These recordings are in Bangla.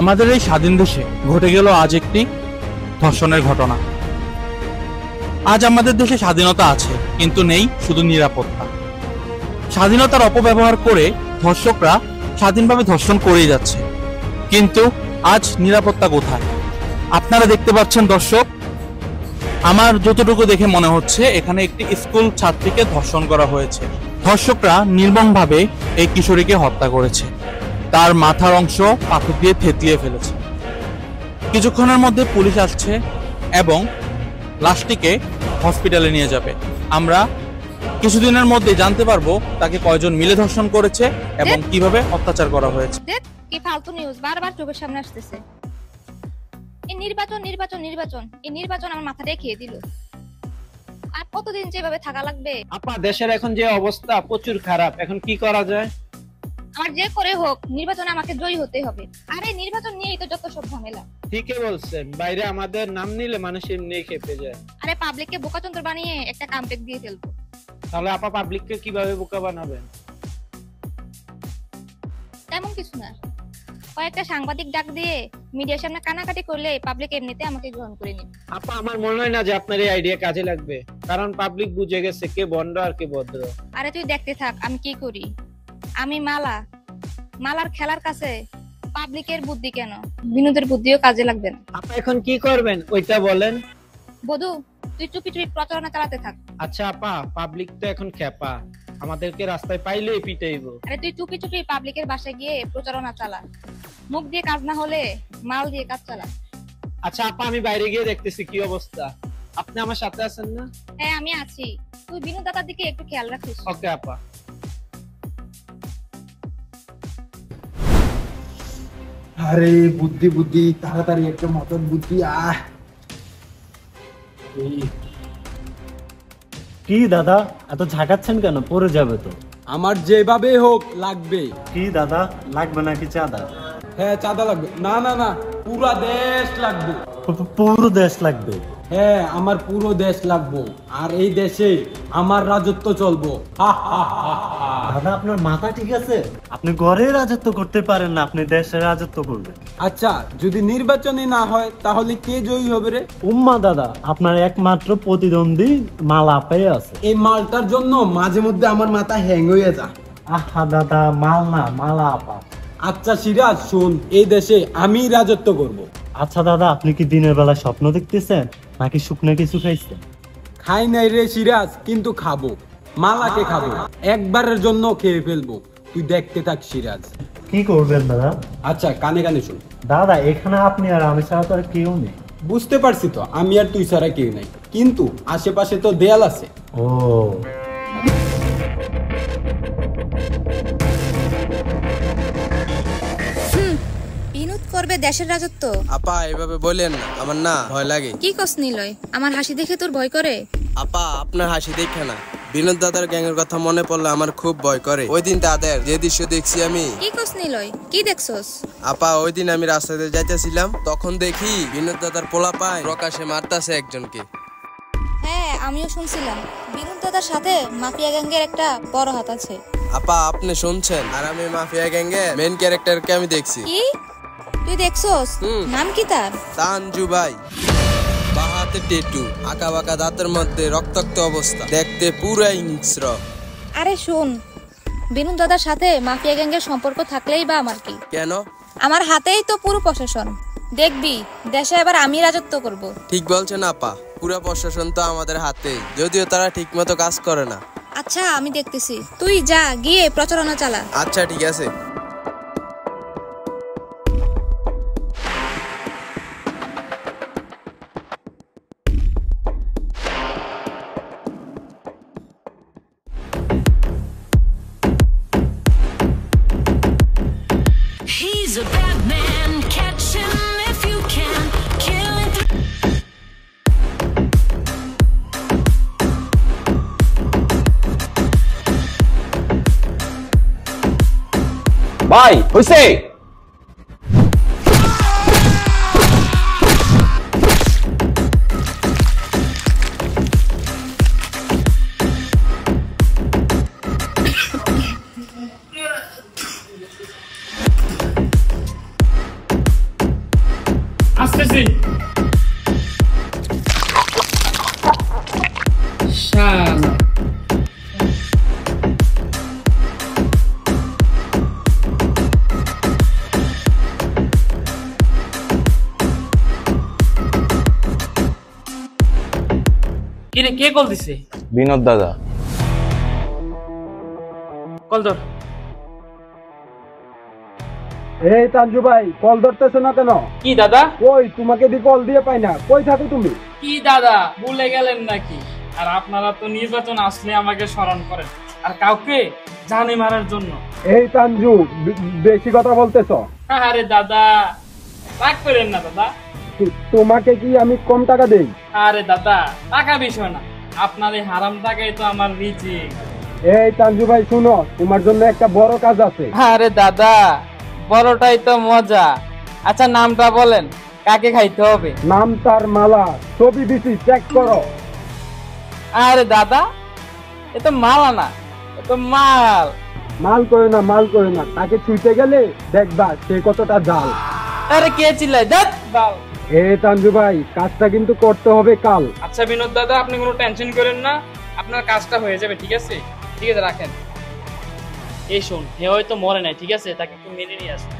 আমাদের এই স্বাধীন দেশে ঘটে গেল আজ একটি ধর্ষণের ঘটনা। আজ আমাদের দেশে স্বাধীনতা আছে, কিন্তু নেই শুধু নিরাপত্তা। স্বাধীনতার অপব্যবহার করে ধর্ষকরা স্বাধীনভাবে ধর্ষণ করেই যাচ্ছে, কিন্তু আজ নিরাপত্তা কোথায়? আপনারা দেখতে পাচ্ছেন দর্শক, আমার যতটুকু দেখে মনে হচ্ছে এখানে একটি স্কুল ছাত্রীকে ধর্ষণ করা হয়েছে। ধর্ষকরা নির্মমভাবে এই কিশোরীকে হত্যা করেছে, তার মাথার অংশ পাথর দিয়ে থেতলিয়ে ফেলেছে। কিছুক্ষণের মধ্যে পুলিশ আসছে এবং লাশটিকে হসপিটালে নিয়ে যাবে। আমরা কিছুদিনের মধ্যে জানতে পারবো তাকে কয়জন মিলে ধর্ষণ করেছে এবং কিভাবে অত্যাচার করা হয়েছে। দেখ কি ফালতু নিউজ বারবার চোখের সামনে আসতেছে। এই নির্বাচন নির্বাচন নির্বাচন, এই নির্বাচন আমার মাথাটাই খেয়ে দিল। আর কতদিন যেভাবে থাকা লাগবে? আপা, দেশের এখন যে অবস্থা প্রচুর খারাপ, এখন কি করা যায়? আমার যে করে হোক নির্বাচনে আমাকে জয়ী হতে হবে। আরে নির্বাচন নিয়েই তো যত সব ঝামেলা। ঠিকই বলছেন, বাইরে আমাদের নাম নিলে মানুষ এমনি খেপে যায়। আরে পাবলিককে বোকাচন্দ্র বানিয়ে একটা কামব্যাক দিয়ে ফেলবো। তাহলে আপা পাবলিককে কিভাবে বোকা বানাবেন? তেমন কিছু না, কয়েকটা সাংবাদিক ডাক দিয়ে মিডিয়ার সামনে কানাকাটি করলে পাবলিক এমনিতে আমাকে গ্রহণ করে নিবে। আপা, আমার মনে হয় না যে আপনার এই আইডিয়া কাজে লাগবে, কারণ পাবলিক বুঝে গেছে কে ভণ্ড আর কে ভদ্র। আরে তুই দেখতে থাক আমি কি করি। আমি মালার খেলার কাছে পাবলিকের বুদ্ধি কেন, বিনোদের বুদ্ধিও কাজে লাগবে না। আপা এখন কি করবেন ওইটা বলেন। বধু, তুই চুপি চুপি প্রচারণা চালাতে থাক। আচ্ছা আপা, পাবলিক তো এখন খেপা, আমাদেরকে রাস্তায় পাইলেই পিটাইবো। আরে তুই চুপি চুপি পাবলিকের বাসায় গিয়ে প্রচারণা চালা। মুখ দিয়ে কাজ না হলে মাল দিয়ে কাজ চালা। আচ্ছা আপা, আমি বাইরে গিয়ে দেখতেছি কি অবস্থা। আপনি আমার সাথে আছেন না? হ্যাঁ আমি আছি, তুই বিনোদ দাদার দিকে একটু খেয়াল রাখিস। ওকে আপা। আরে বুদ্ধি বুদ্ধি, তাড়াতাড়ি একটা মতন বুদ্ধি। কি দাদা এত ঝাঁকাচ্ছেন কেন? পড়ে যাবে তো। আমার যেভাবে হোক লাগবে। কি দাদা, লাগবে নাকি চাঁদা? হ্যাঁ চাঁদা লাগবে। না না না, পুরো দেশ লাগবে। পুরো দেশ লাগবে? হ্যাঁ আমার পুরো দেশ লাগবে, আর এই দেশে আমার রাজত্ব চলবো। দাদা আপনার মাথা ঠিক আছে? আপনি ঘরে রাজত্ব করতে পারেন না, আপনি দেশে রাজত্ব করবেন। আচ্ছা যদি নির্বাচনে না হয় তাহলে কে জয়ী হবে রে? উম্মা দাদা, আপনার একমাত্র প্রতিদ্বন্দ্বী মালা পেয়ে আছে। এই মালটার জন্য মাঝে মধ্যে আমার মাথা হ্যাং হয়ে যায়। আহা দাদা, মাল না মালা আপা। আচ্ছা সিরাজ শোন, এই দেশে আমি রাজত্ব করব। আচ্ছা দাদা, আপনি কি দিনের বেলা স্বপ্ন দেখতেছেন নাকি শুকনো কিছু খাইছেন? খাই নাই রে সিরাজ, কিন্তু খাবো। মালাকে খাবো, একবারের জন্য খেয়ে ফেলবো। তুই দেখতে থাক সিরাজ। কি করবেন দাদা? আচ্ছা কানে কানে শুন। দাদা এখানে আপনি আর আমি ছাড়া তো আর কেউ নেই। বুঝতে পারছি তো, আমি আর তুই ছাড়া কেউ নাই, কিন্তু আশেপাশে তো দেয়াল আছে। ও বিনোদ করবে দেশের রাজত্ব? আপা এভাবে বলেন না, আমার না ভয় লাগে। কি কস নিলয়, আমার হাসি দেখে তোর ভয় করে? আপা আপনার হাসি দেখে না, বিনোদ দাদার গ্যাংয়ের কথা মনে পড়লে আমার খুব ভয় করে। ওই দিন তাদের যে দৃশ্য দেখছি আমি। কি কস নিলয়, কি দেখছস? আপা ওই দিন আমি রাস্তাতে যাইতেছিলাম, তখন দেখি বিনোদ দাদার পোলাপায় প্রকাশে মারতাছে একজনকে। হ্যাঁ আমিও শুনছিলাম, বিনোদ দাদার সাথে মাফিয়া গ্যাংয়ের একটা বড় হাত আছে। আপা আপনি শুনছেন, আর আমি মাফিয়া গ্যাংয়ের মেইন ক্যারেক্টারকে আমি দেখছি। কি তুই দেখছস? নাম কি তার? তানজু ভাই, বাহাতে টেটু, আঁকা বাঁকা দাঁতের মধ্যে রক্তাক্ত অবস্থা, দেখতে পুরাই হিংস্র। আরে শোন, বিনোদ দাদার সাথে মাফিয়া গ্যাংয়ের সম্পর্ক থাকলেই বা আমার কি? কেন? আমার হাতেই তো পুরো প্রশাসন, দেখবি দেশে এবার আমি রাজত্ব করব। ঠিক বলছেন আপা, পুরো প্রশাসন তো আমাদের হাতে, যদিও তারা ঠিক মতো কাজ করে না। আচ্ছা আমি দেখতেছি, তুই যা গিয়ে প্রচারণা চালা। আচ্ছা ঠিক আছে। He's a bad man, catch him if you can, kill him. ভাই হইছে? আসতেছি। শালা কিরে, কে কল দিছে? বিনোদ দাদা। কল ধর। এই তানজু ভাই, কল ধরতেছো না কেন? কি দাদা? কই তোমাকে দি কল দিয়ে পাই না, কই থাকো তুমি? কি দাদা, ভুলে গেলেন নাকি? আর আপনারা তো নির্বাচন আসলে আমাকে স্মরণ করেন, আর কাউকে জানে মারার জন্য। এই তানজু, বেশি কথা বলতেছো। আরে দাদা, রাগ করেন না দাদা। তোমাকে কি আমি কম টাকা দেই? আরে দাদা, টাকা বিষয় না, আপনার এই হারাম টাকাই তো আমার রিজিক। এই তানজু ভাই শুনো, তোমার জন্য একটা বড় কাজ আছে। আরে দাদা, বড়টাই তো মজা। আচ্ছা, নামটা বলেন, কাকে খাইতে হবে? নাম তার মালা, ছবি দিছি, চেক করো। আরে দাদা, এ তো মালা না, এ তো মাল। মাল করে না, মাল করে না, তাকে ছুঁতে গেলে দেখবা সে কতটা জাল। আরে কে চিল্লায়, দেখ বাল। এই তানজু ভাই, কাজটা কিন্তু করতে হবে কাল। আচ্ছা বিনোদ দাদা, আপনি কোনো টেনশন করেন না, আপনার কাজটা হয়ে যাবে। ঠিক আছে, ঠিক আছে, রাখেন। এই শোন, হে হয়তো মরে নাই, ঠিক আছে, তাকে একটু মেনে নিয়ে আসো,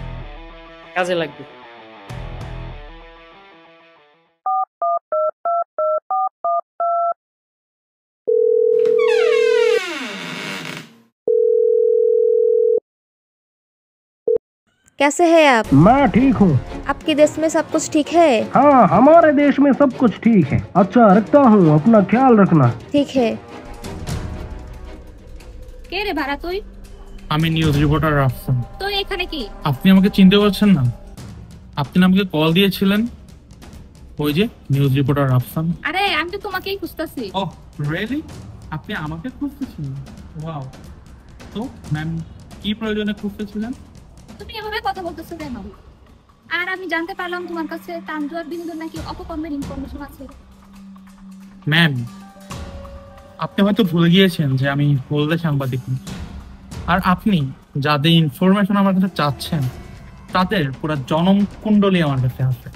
কাজে লাগবে। कैसे हैं आप? मैं ठीक हूँ। आपके देश में सब कुछ ठीक है? हाँ, हमारे देश में सब कुछ ठीक है। अच्छा, रखता हूँ, अपना ख्याल रखना। ठीक है। কে রে ভাড়া তুই? আমি নিউজ রিপোর্টার রাফসান। তুই এখানে কি? আপনি আমাকে চিনতে পারছেন না? আপনি আমাকে কল দিয়েছিলেন, ওই যে নিউজ রিপোর্টার রাফসান। আরে আমি তো তোমাকেই খুঁজতাছি। Oh really? আপনি আমাকে খুঁজতেছিলেন? ওয়াও। তো ম্যাম, কি প্রয়োজনে খুঁজতেছিলেন? তুমি এভাবে কথা বলতেছো কেন? আর আমি জানতে পারলাম তোমার কাছে তানজু আর বিনোদন নাকি অপকর্মের ইনফরমেশন আছে। ম্যাম, আপনি হয়তো ভুলে গিয়েছেন যে আমি হলদে সাংবাদিক নই। আর আপনি যাদের ইনফরমেশন আমার কাছে চাচ্ছেন, তাদের পুরো জনম কুণ্ডলী আমার কাছে আছে।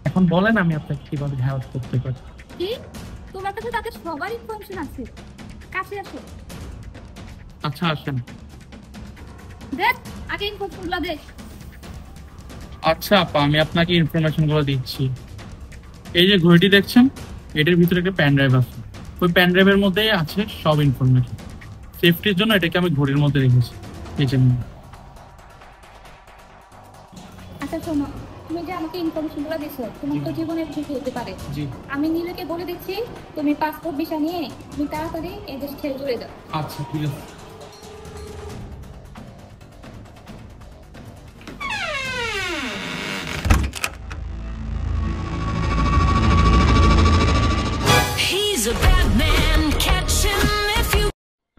এখন বলেন, আমি আপনাকে কিভাবে হেল্প করতে পারি? কি? তোমার কাছে তাদের সবার ইনফরমেশন আছে? কাছে আসো। আচ্ছা, আসেন। দেখ, আগে ইনফরমেশনগুলো দেখ। আচ্ছা আপা, আমি আপনাকে ইনফরমেশনগুলো দিচ্ছি। এই যে ঘড়িটি দেখছেন, এটার ভিতরে একটা প্যান ড্রাইভ আছে। ওই প্যান ড্রাইভের মধ্যেই আছে সব ইনফরমেশন। সেফটির জন্য এটাকে আমি ঘড়ির মধ্যে রেখেছি। এই জন্য। আচ্ছা শোনো, তুমি যে আমাকে ইনফরমেশনগুলো দিছো, তোমার তো জীবনের ঝুঁকি হতে পারে। জি। আমি নীলকে বলে দিচ্ছি, তুমি পাসপোর্ট ভিসা নিয়ে তুমি তাড়াতাড়ি এই দেশ ছেড়ে চলে যাও। আচ্ছা, ঠিক আছে। He's a bad man, catch him if you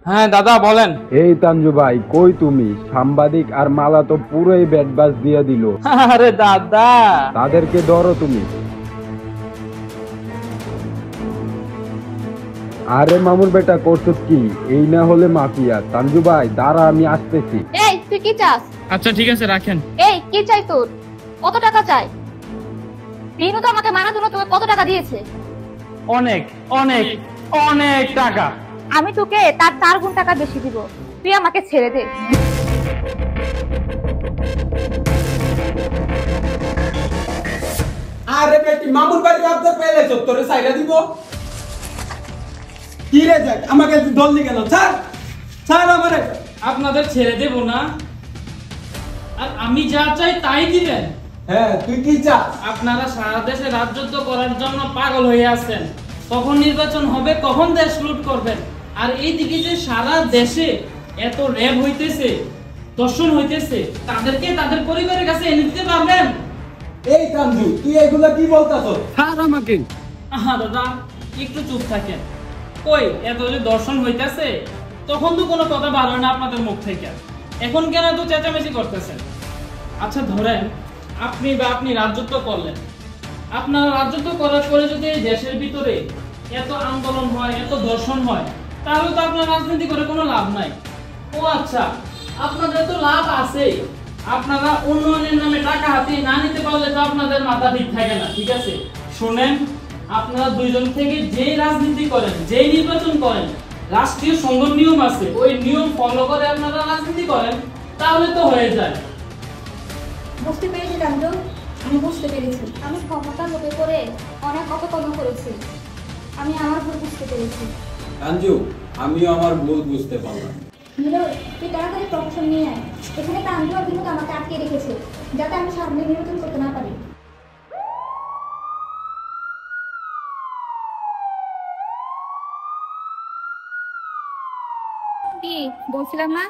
হ্যাঁ দাদা, বলেন। এই তানজু ভাই, কই তুমি? সাংবাদিক আর মালা তো পুরোই ব্যাটবাস দিয়ে দিল। আরে দাদা, তাদেরকে ধরো তুমি। আরে মামুর বেটা, করছো কি? এই না হলে মাফিয়া। তানজু ভাই দাঁড়া, আমি আসতেছি। এই তুই কি চাস? আচ্ছা ঠিক আছে, রাখেন। এই কি চাই তোর? কত টাকা চাই? বিনু তো আমাকে মারার জন্য তোকে কত টাকা দিয়েছে? অনেক অনেক অনেক টাকা। আমি তোকে তার 4 গুণ টাকা বেশি দিব, তুই আমাকে ছেড়ে দে। আরে বেটি, মামুর বাড়ি আবদার পেয়েছো, তোরে সাইডা দিব। কি রে যাক, আমাকে দলনি কেন? ছাড় ছাড় আমারে। আপনাদের ছেড়ে দেব না, আর আমি যা চাই তাই দিবেন। হ্যাঁ, তুই কি চাস? আপনারা সারা দেশে রাজত্ব করার জন্য পাগল হয়ে আছেন। কখন নির্বাচন হবে, কখন দেশ লুট করবেন। আর এইদিকে যে সারা দেশে এত র্যাব হইতেছে, দর্শন হইতেছে, তাদেরকে তাদের পরিবারের কাছে এনে দিতে পারবেন? এই তানজু, তুই এগুলা কি বলতাছ? ছাড় আমাকে। আহা দাদা, একটু চুপ থাকেন। কই, এত যে দর্শন হইতেছে, তখন তো কোনো কথা বার হয় না আপনাদের মুখ থেকে। এখন কেন এত চেঁচামেচি করতেছেন? আচ্ছা ধরেন, আপনি রাজত্ব করলেন। আপনার রাজত্ব করার পরে যদি এই দেশের ভিতরে এত আন্দোলন হয়, এত দর্শন হয়, তাহলে তো আপনার রাজনীতি করে কোনো লাভ নাই। ও আচ্ছা, আপনাদের তো লাভ আছে। আপনারা উন্নয়নের নামে টাকা হাতে না নিতে পারলে তো আপনাদের মাথা ঠিক থাকে না, ঠিক আছে? শুনেন, আপনারা দুইজন থেকে যেই রাজনীতি করেন, যেই নির্বাচন করেন, রাষ্ট্রীয় সংঘ নিয়ম আছে, ওই নিয়ম ফলো করে আপনারা রাজনীতি করেন, তাহলে তো হয়ে যায়। বুঝতে পেরেছি কাঞ্জু, আমি বুঝতে পেরেছি। আমি ক্ষমতার লোভে করে অনেক অপকর্ম করেছি। আমি আমার ভুল বুঝতে পেরেছি। কাঞ্জু, আমিও আমার ভুল বুঝতে পারলাম। নীরজ, তুই তাড়াতাড়ি প্রমোশন নিয়ে আয়। এখানে কাঞ্জু আর বিনোদ আমাকে আটকে রেখেছে, যাতে আমি সামনে নির্বাচন করতে না পারি। কি বলছিলাম না,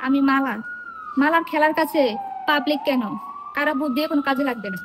আমি মালার খেলার কাছে পাবলিক কেন? কারা বুদ্ধি দিয়ে কোনো কাজে লাগবে না।